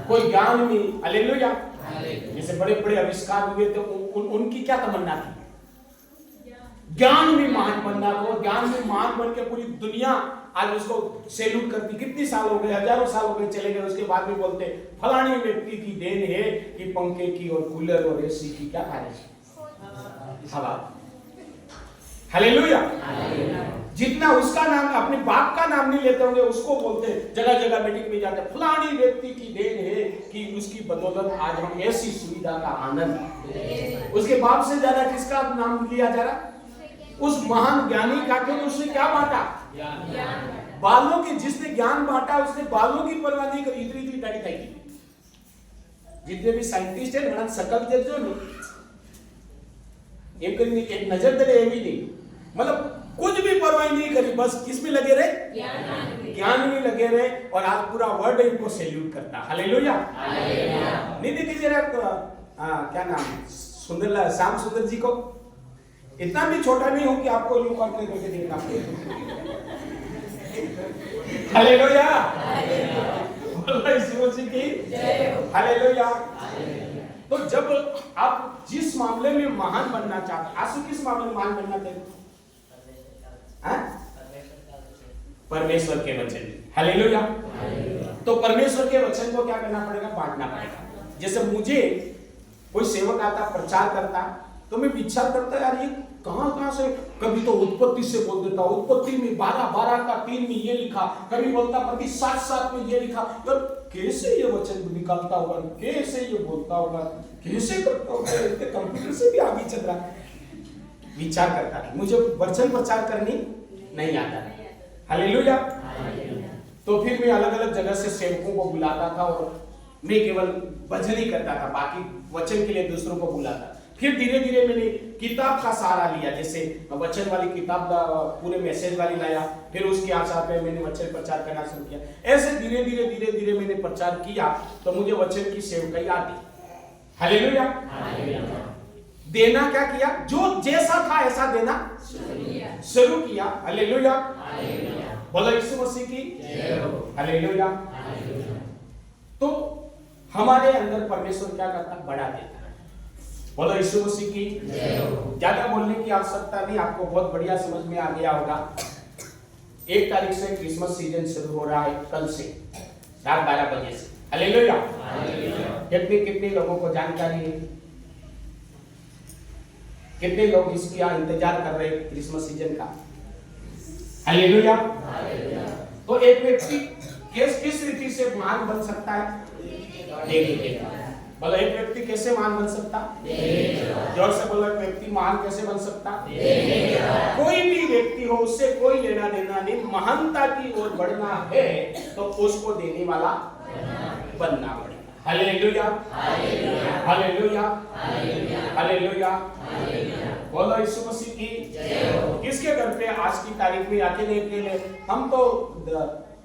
कोई ज्ञान में, हालेलुया। जैसे बड़े बड़े आविष्कार हुए थे, उनकी क्या तमन्ना थी? ज्ञान में महान बनना। तो ज्ञान में महान बन के पूरी दुनिया आज उसको सैल्यूट करती। कितने साल हो गए, हजारों साल हो गए, चले गए, उसके बाद भी बोलते फलाने व्यक्ति की देन है कि पंखे की और कूलर और एसी की क्या खाने हवा। हालेलुया। जितना उसका नाम, अपने बाप का नाम नहीं लेते होंगे, उसको बोलते, जगह जगह मीटिंग में जाते, फलानी व्यक्ति की देन है कि उसकी बदौलत आज हम ऐसी सुविधा का आनंद। उसके बाप से ज्यादा किसका नाम लिया जा रहा? उस महान ज्ञानी का। क्योंकि उसने क्या बांटा? बालों की। जिसने ज्ञान बांटा उसने बालों की परवाह नहीं करी। इतनी दाढ़ी खाई की। जितने भी साइंटिस्ट है ना, सकल जो नहीं, एक नजर दे भी नहीं, मतलब कुछ भी परवाह नहीं करी, बस किसमें लगे रहे? ज्ञान में लगे रहे। और आज पूरा वर्ल्ड इनको सैल्यूट करता। हालेलुया। नहीं देखिए क्या नाम, सुंदरलाल, श्याम सुंदर जी को। इतना भी छोटा नहीं हूं कि आपको यूं करके देखना पड़े। Hallelujah, hallelujah. तो जब आप जिस मामले में महान बनना चाहते, आंसू किस मामले में महान बनना चाहते? परमेश्वर के वचन। हालेलुया। तो परमेश्वर के वचन को क्या करना पड़ेगा? बांटना पड़ेगा। जैसे मुझे कोई सेवक आता, प्रचार करता, तो मैं विचार करता, यार ये कहां से, कभी तो उत्पत्ति से बोल देता, उत्पत्ति में 12 का 3 में ये लिखा, कभी बोलता प्रति 7 में ये लिखा। यार कैसे ये वचन निकालता होगा, कैसे ये बोलता होगा, कैसे करता होगा, कंप्यूटर से भी आगे चल रहा। विचार करता है, मुझे वचन प्रचार करनी नहीं आता। हालेलुया। तो फिर मैं अलग अलग जगह से सेवकों को बुलाता था और मैं केवल भजन ही करता था, बाकी वचन के लिए दूसरों को बुलाता। फिर धीरे धीरे मैंने किताब का सहारा लिया, जैसे वचन वाली किताब पूरे मैसेज वाली लाया, फिर उसके आधार पे मैंने वचन प्रचार करना शुरू किया। ऐसे धीरे धीरे मैंने प्रचार किया तो मुझे वचन की सेवकाई आती। हालेलुया। देना क्या किया? जो जैसा था ऐसा देना शुरू किया। हालेलुया। बोलो यीशु मसीह की हालेलुया। तो हमारे अंदर परमेश्वर क्या करता? बड़ा देता। बोलो यीशु मसीह की। ज्यादा बोलने की आवश्यकता नहीं, आपको बहुत बढ़िया समझ में आ गया होगा। 1 तारीख से क्रिसमस सीजन शुरू हो रहा है, कल से रात 12 बजे से। हालेलुया। कितने लोगों को जानकारी है? कितने लोग इसकी इंतजार कर रहे हैं क्रिसमस सीजन का? हालेलुया। तो एक व्यक्ति किस रीति से महान बन सकता है? देने के बाद। बोलो एक व्यक्ति कैसे महान बन सकता? जोर से बोलो, एक व्यक्ति महान कैसे बन सकता? कोई भी व्यक्ति हो, उससे कोई लेना देना नहीं, महानता की ओर बढ़ना है तो उसको देने वाला बनना पड़ेगा। Hallelujah, hallelujah, hallelujah. बोलो यीशु मसीह की। किसके घर पे आज की तारीख में अकेले हम तो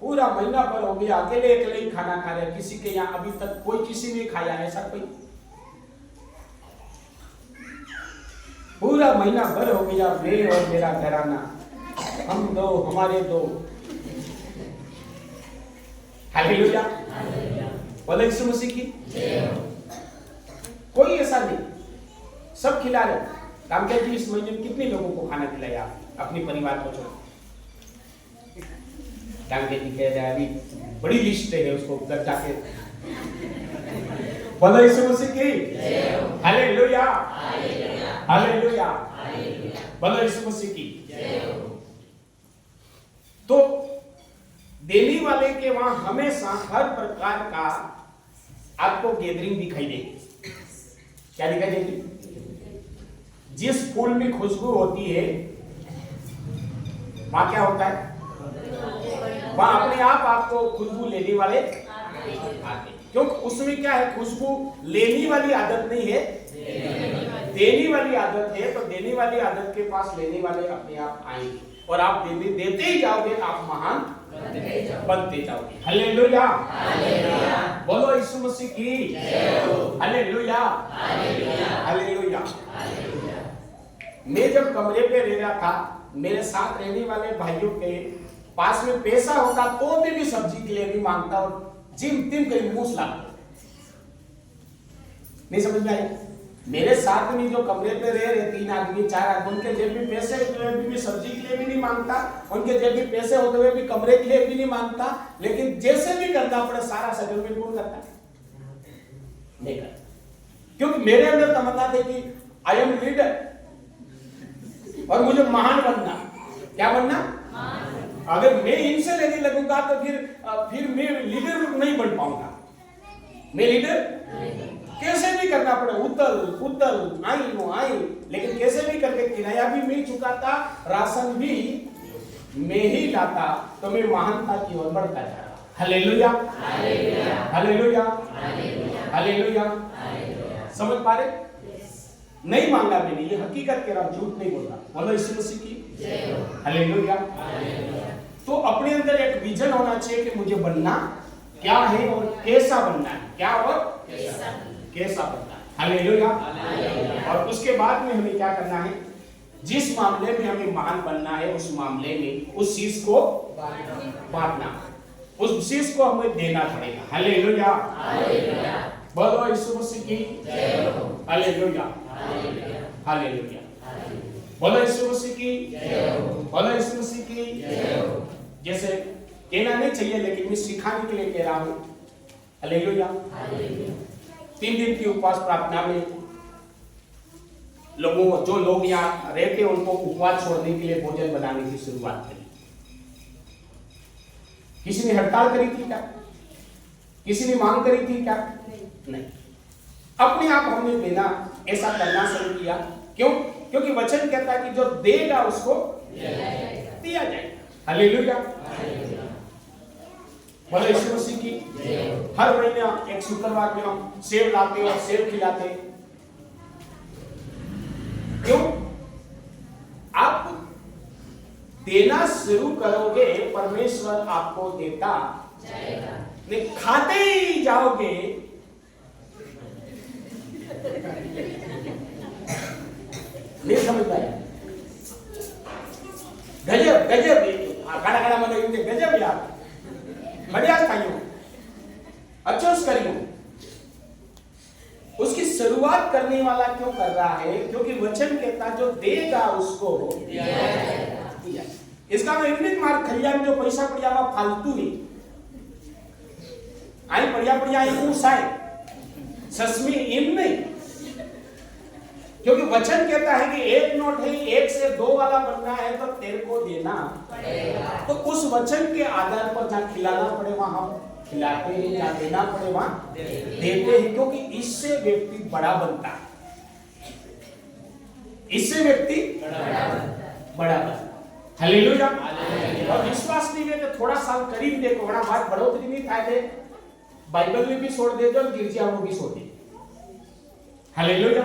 पूरा महीना भर हो गया अकेले ही खाना खा रहे, किसी के यहाँ अभी तक कोई किसी ने खाया ऐसा कोई? पूरा महीना भर हो गया मैं और मेरा घराना, हम दो, हमारे दो। हालेलुया। बोलो यीशु मसीह की। कोई ऐसा नहीं, सब खिला रहे। रामकेश जी इस महीने में कितने लोगों को खाना खिलाया अपने परिवार को छोड़? रामकेश जी कह रहे अभी बड़ी लिस्ट है, उसको घर जाके। बोलो यीशु मसीह की। Hallelujah, hallelujah. बोलो यीशु मसीह की जय हो। तो देने वाले के वहां हमेशा हर प्रकार का आपको गैदरिंग दिखाई देगी। क्या दिखाई देगी? जिस फूल में खुशबू होती है वहां क्या होता है? वहां अपने आप आपको खुशबू लेने वाले आते, क्योंकि उसमें क्या है? खुशबू लेने वाली आदत नहीं है, देने वाली आदत है। तो देने वाली आदत के पास लेने वाले अपने आप आएंगे और आप देते ही जाओगे, आप महान बनते जाओगे। हालेलुया, बोलो यीशु मसीह की हालेलुया, हालेलुया। मैं जब कमरे पे रह रहा था, मेरे साथ रहने वाले भाइयों के पास में पैसा होता तो भी सब्जी के लिए नहीं मांगता और जिम तिम कर मूस लाता। नहीं समझ में आई? मेरे साथ में जो कमरे पे रह रहे 3 आदमी 4 आदमी, उनके जेब में पैसे होते हुए भी सब्जी के लिए भी नहीं मांगता, उनके जेब में पैसे होते हुए भी कमरे के लिए भी नहीं मांगता, लेकिन जैसे भी करना पड़े सारा सजल में कौन करता? नहीं करता, क्योंकि मेरे अंदर तमन्ना थी कि आई एम लीडर और मुझे महान बनना। क्या बनना? अगर मैं इनसे लेने लगूंगा तो फिर मैं लीडर नहीं बन पाऊंगा। मैं लीडर कैसे भी करना पड़े, उतल पुतल आई, लेकिन कैसे भी करके किराया भी मैं चुकाता, राशन भी मैं ही लाता, तो मैं महानता की ओर बढ़ता जा रहा। Hallelujah, hallelujah, hallelujah. समझ पा रहे? नहीं मांगा मैंने, ये हकीकत कह रहा हूं, झूठ नहीं बोल रहा। बोलो यीशु मसीह की हालेलुया। तो अपने अंदर एक विजन होना चाहिए कि मुझे बनना क्या है और कैसा बनना है, क्या और कैसा बनना है। हालेलुया। और उसके बाद में हमें क्या करना है? जिस मामले में हमें महान बनना है उस मामले में उस चीज को बांटना, उस चीज को हमें देना पड़ेगा। हालेलुया, बोलो यीशु मसीह की हालेलुया, हालेलुया। बोलो यीशु मसीह की, बोलो यीशु मसीह की। जैसे कहना नहीं चाहिए लेकिन मैं सिखाने के लिए कह रहा हूं। हालेलुया। 3 दिन की उपवास प्रार्थना में जो लोग यहाँ रहते उनको उपवास छोड़ने के लिए भोजन बनाने की शुरुआत करी। किसी ने हड़ताल करी थी क्या? किसी ने मांग करी थी क्या? नहीं, अपने आप हमने देना ऐसा करना शुरू किया। क्यों? क्योंकि वचन कहता है कि जो देगा उसको दिया जाएगा। हालेलुया, बोलो यीशु मसीह की। हर महीने एक शुक्रवार में हम सेव लाते और सेव खिलाते। क्यों? आप देना शुरू करोगे, परमेश्वर आपको देता जाएगा। नहीं, खाते ही जाओगे नहीं समझ में आया? गजब गजब, खाना खाना मतलब गजब यार, बढ़िया खाइयो, अच्छा करियो। उसकी शुरुआत करने वाला क्यों कर रहा है? क्योंकि वचन कहता जो देगा उसको दिया जाएगा। इसका मतलब मार खलिया में जो पैसा पड़िया हुआ फालतू ही आई पड़िया आए ससमी इन नहीं, क्योंकि वचन कहता है कि 1 नोट है, 1 से 2 वाला बनना है तो तेरे को देना पड़ेगा। तो उस वचन के आधार पर जहाँ खिलाना पड़े वहां हम खिलाते हैं, जहाँ देना पड़े वहां देते हैं, क्योंकि इससे व्यक्ति बड़ा बनता है, इससे व्यक्ति बड़ा बनता। हालेलुया। और विश्वास नहीं है तो थोड़ा साल करीब देखो, बड़ा बात बढ़ोतरी नहीं था थे, बाइबल में भी छोड़ दे दो, गिरजिया में भी छोड़ दे। हालेलुया,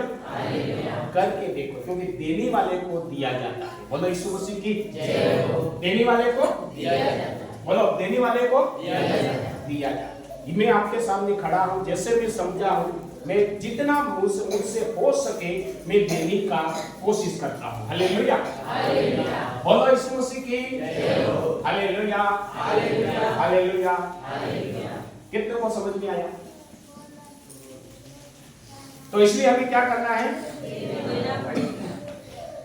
करके देखो, क्योंकि देने वाले को दिया जाता है। बोलो यीशु मसीह की जय हो। देने वाले को दिया जाता है। बोलो देने वाले को दिया जाता है। मैं आपके सामने खड़ा हूं, जैसे भी समझा हूं, मैं जितना मुझसे हो सके मैं देने का कोशिश करता हूं। हालेलुया, बोलो यीशु मसीह की जय हो। Hallelujah, hallelujah. कितने को समझ में आया? तो इसलिए हमें क्या करना है?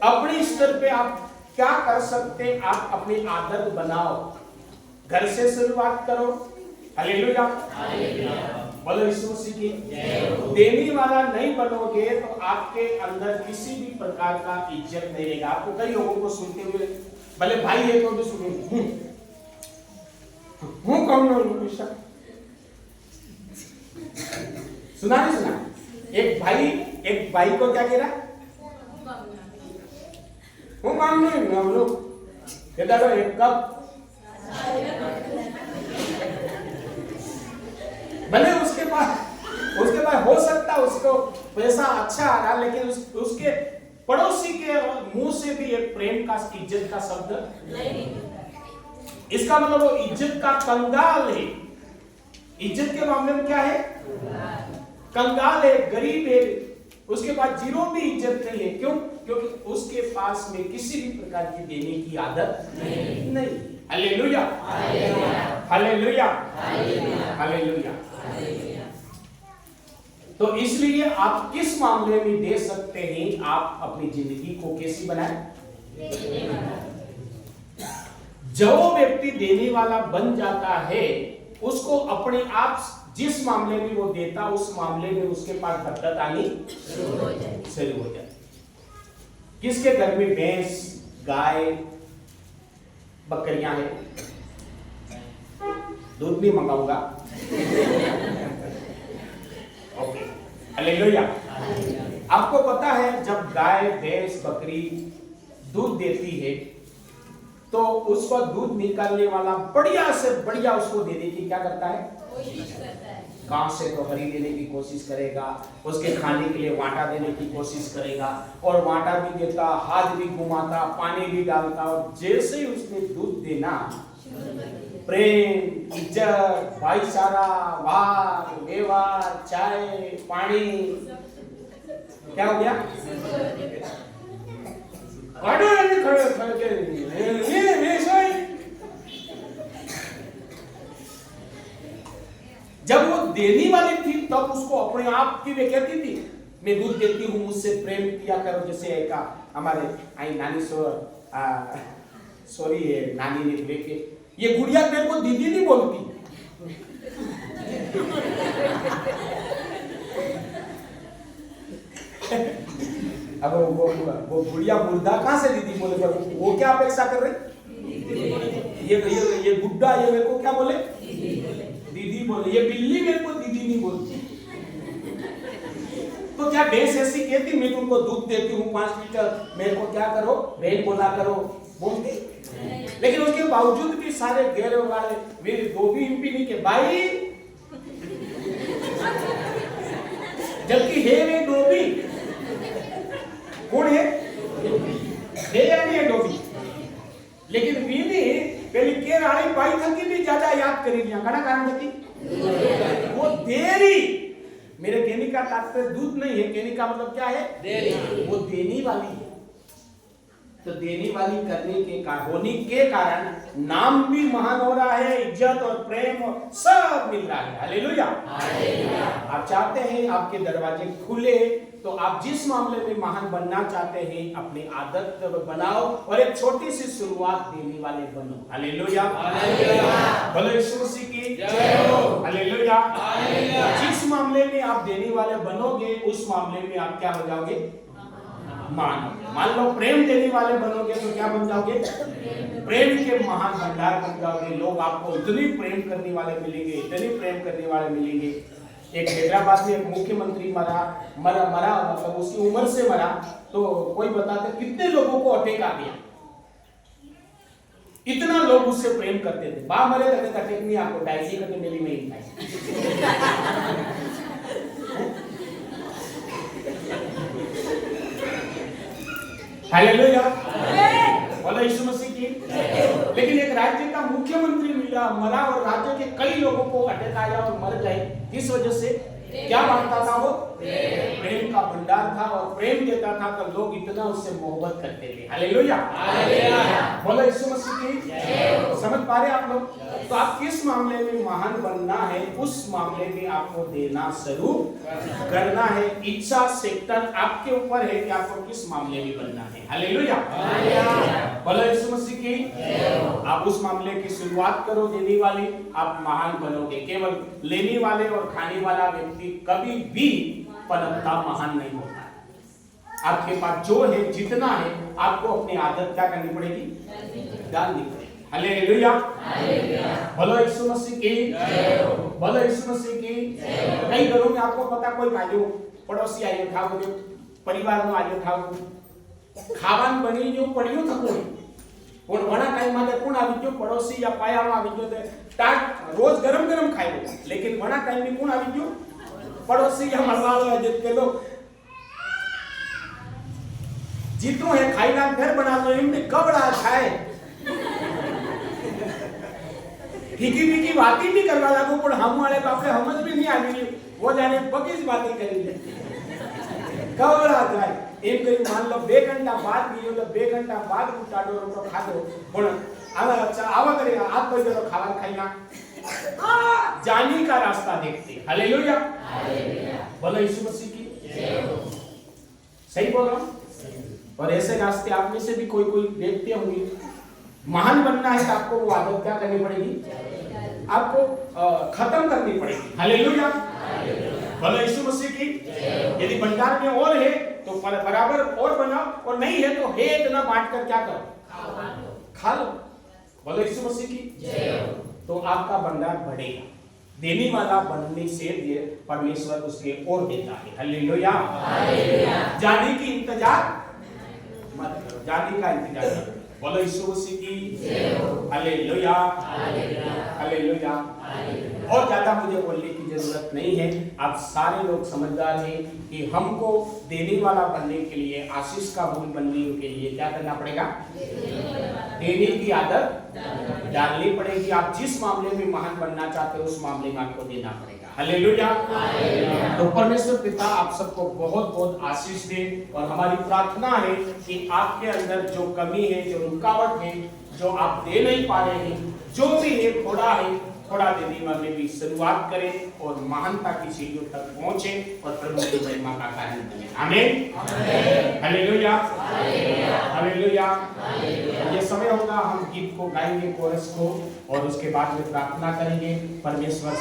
अपने स्तर पे आप क्या कर सकते हैं? आप अपनी आदत बनाओ, घर से शुरुआत करो। हालेलुया, बोलो यीशु मसीह की। देने वाला नहीं बनोगे तो आपके अंदर किसी भी प्रकार का इज्जत नहीं रहेगा। आपको कई लोगों को सुनते हुए, भले भाई है तो भी सुने हूँ कौन हमेशा सुना नहीं सुना। एक भाई को क्या कह रहा, हूँ काम नहीं हम लोग कहता तो एक कप, भले उसके पास हो सकता उसको पैसा अच्छा आ रहा, लेकिन उसके पड़ोसी के मुंह से भी एक प्रेम का इज्जत का शब्द नहीं। इसका मतलब वो इज्जत का कंगाल है। इज्जत के मामले में क्या है, कंगाल है, गरीब है, उसके पास जीरो भी इज्जत नहीं है। क्यों? क्योंकि उसके पास में किसी भी प्रकार की देने की आदत नहीं। Hallelujah, hallelujah, hallelujah. तो इसलिए आप किस मामले में दे सकते हैं? आप अपनी जिंदगी को कैसी बनाए? जो व्यक्ति देने वाला बन जाता है, उसको अपने आप जिस मामले में वो देता, उस मामले में उसके पास बरकत आनी शुरू हो जाए। किसके घर में भैंस, गाय, बकरियां हैं? दूध भी मंगाऊंगा। Okay, hallelujah. आपको पता है जब गाय, भैंस, बकरी दूध देती है तो उसको दूध निकालने वाला बढ़िया से बढ़िया उसको देने की क्या करता है? कोशिश करता है। गांव से तो हरी देने की कोशिश करेगा, उसके खाने के लिए वाटा देने की कोशिश करेगा, और वाटा भी देता, हाथ भी घुमाता, पानी भी डालता, और जैसे ही उसने दूध देना, प्रेम, इज्जत, भाईचारा, वार व्यवहार, चाय पानी क्या हो गया? जब वो देने वाली थी तब उसको अपने आप की वे कहती थी, मैं दूध देती हूँ, मुझसे प्रेम किया करो। जैसे एक हमारे आई नानी सॉरी नानी ने लेके, ये गुड़िया मेरे को दीदी नहीं बोलती। अब वो गुड़िया मुर्दा कहां से दीदी बोले? वो क्या अपेक्षा कर रही? ये गुड्डा ये मेरे को क्या बोले? दीदी बोले। ये बिल्ली मेरे को दीदी नहीं बोलती। तो क्या भैंस ऐसी कहती, मैं तुमको दूध देती हूँ 5 लीटर, मेरे को क्या करो, बहन बोला करो, बोलती? लेकिन उसके बावजूद भी सारे गैर वाले मेरे दो भी एमपी नहीं के भाई, जबकि है वे डोबी। कौन है या नहीं है? डोबी। लेकिन बीवी पहले के रानी पाई था कि भी ज्यादा याद करी लिया कड़ा कारण थी वो देरी। मेरे कहने का तात्पर्य दूध नहीं है, कहने का मतलब क्या है? देरी। वो देने वाली है। तो देने वाली करने के होने के कारण नाम भी महान हो रहा है, इज्जत और प्रेम सब मिल रहा है। हालेलुया। आप चाहते हैं आपके दरवाजे खुले, तो आप जिस मामले में महान बनना चाहते हैं अपनी आदत बनाओ और एक छोटी सी शुरुआत देने वाले बनो। हालेलुया। बोलो यीशु मसीह की जय हो। हालेलुया। जिस मामले में आप देने वाले बनोगे उस मामले में आप क्या हो जाओगे? मान लो प्रेम देने वाले बनोगे तो क्या बन जाओगे? प्रेम के महान भंडार बन जाओगे। लोग आपको इतनी प्रेम करने वाले मिलेंगे, इतनी प्रेम करने वाले मिलेंगे। एक हैदराबाद में एक मुख्यमंत्री मरा मतलब उसकी उम्र से मरा, तो कोई बताते कितने लोगों को अटैक आ गया। इतना लोग उससे प्रेम करते थे। बा मरे तक अटैक नहीं आपको, डायरी करके मेरी नहीं खाई। हालेलुया। बोलो यीशु मसीह की। लेकिन एक राज्य का मुख्यमंत्री मरा और राज्य के कई लोगों को अटैक आया और मर गए। किस वजह से? क्या मानता था वो? प्रेम का भंडार था और प्रेम देता था तो लोग इतना उससे मोहब्बत करते थे। हालेलुया। बोलो यीशु मसीह की। समझ पा रहे आप लोग? तो आप किस मामले में महान बनना है, उस मामले में आपको देना शुरू करना है। इच्छा सेक्टर आपके ऊपर है कि आपको किस मामले में बनना है। हालेलुया, बोलो यीशु मसीह की। आप उस मामले की शुरुआत करो, देने वाले, आप महान बनोगे। केवल लेने वाले और खाने वाला व्यक्ति कभी भी पनपता महान नहीं होता। आपके पास जो है, जितना है, आपको अपनी आदत क्या करनी पड़ेगी, डालनी पड़ेगी। हालेलुया, बोलो यीशु मसीह की, बोलो यीशु मसीह की। कई घरों में आपको पता, कोई आयो पड़ोसी आयो था, परिवार में आयो था, खावान बनी जो पड़ियो था कोई और बड़ा टाइम माटे कोण આવી ગયો, પડોશી या પાયામાં આવી ગયો, તે ટાટ રોજ ગરમ ગરમ ખાયો, लेकिन बड़ा टाइम में कोण આવી ગયો, પડોશી या મળવાળો જે પેલો जीतू है खाईना घर बना लो, इनमें कबड़ा खाए फीकी फीकी बातें भी करवा लागू, पर हम वाले बाप ने समझ भी नहीं आवी, वो जाने बगीच बातें करी ले कबड़ा खाए। एम करी मान लो 2 घंटा बाद गयो तो 2 घंटा बाद उठाडो रोटो खाधो, पण आवा अच्छा आवा करे आज कोई तो खावा खाईना जानी का रास्ता देखते। हालेलुया, बोलो यीशु मसीह की जय हो। सही बोल रहा हूं? और ऐसे रास्ते आप में से भी कोई कोई देखते होंगे। महान बनना है तो आपको वो आदत क्या करनी पड़ेगी, आपको खत्म करनी पड़ेगी। हालेलुया, बोलो यीशु मसीह की। यदि भंडार में और है तो बराबर और बनाओ, और नहीं है तो है इतना बांट कर क्या करो, खा लो। बोलो यीशु मसीह की। तो आपका भंडार बढ़ेगा। देने वाला बनने से परमेश्वर उसके और देता है। हालेलुया, जाने की इंतजार मत करो, जाने का इंतजार करो। बोलो यीशु मसीह की। Hallelujah, hallelujah. और ज्यादा मुझे बोलने की जरूरत नहीं है, आप सारे लोग समझदार हैं कि हमको देने वाला बनने के लिए, आशीष का मूल बनने के लिए क्या करना पड़ेगा, देने की आदत डालनी पड़ेगी। आप जिस मामले में महान बनना चाहते हो उस मामले में आपको देना पड़ेगा। हालेलुया। तो परमेश्वर पिता आप सबको बहुत बहुत आशीष दे, और हमारी प्रार्थना है कि आपके अंदर जो कमी है, जो रुकावट है, जो आप दे नहीं पा रहे हैं, जो भी है थोड़ा देने वाले भी शुरुआत करें और महानता की सीढ़ियों तक पहुंचे और प्रभु की महिमा का कारण बने। आमीन, हालेलुया, हालेलुया। ये समय होगा, हम गीत को गाएंगे, कोरस को, और उसके बाद में प्रार्थना करेंगे। परमेश्वर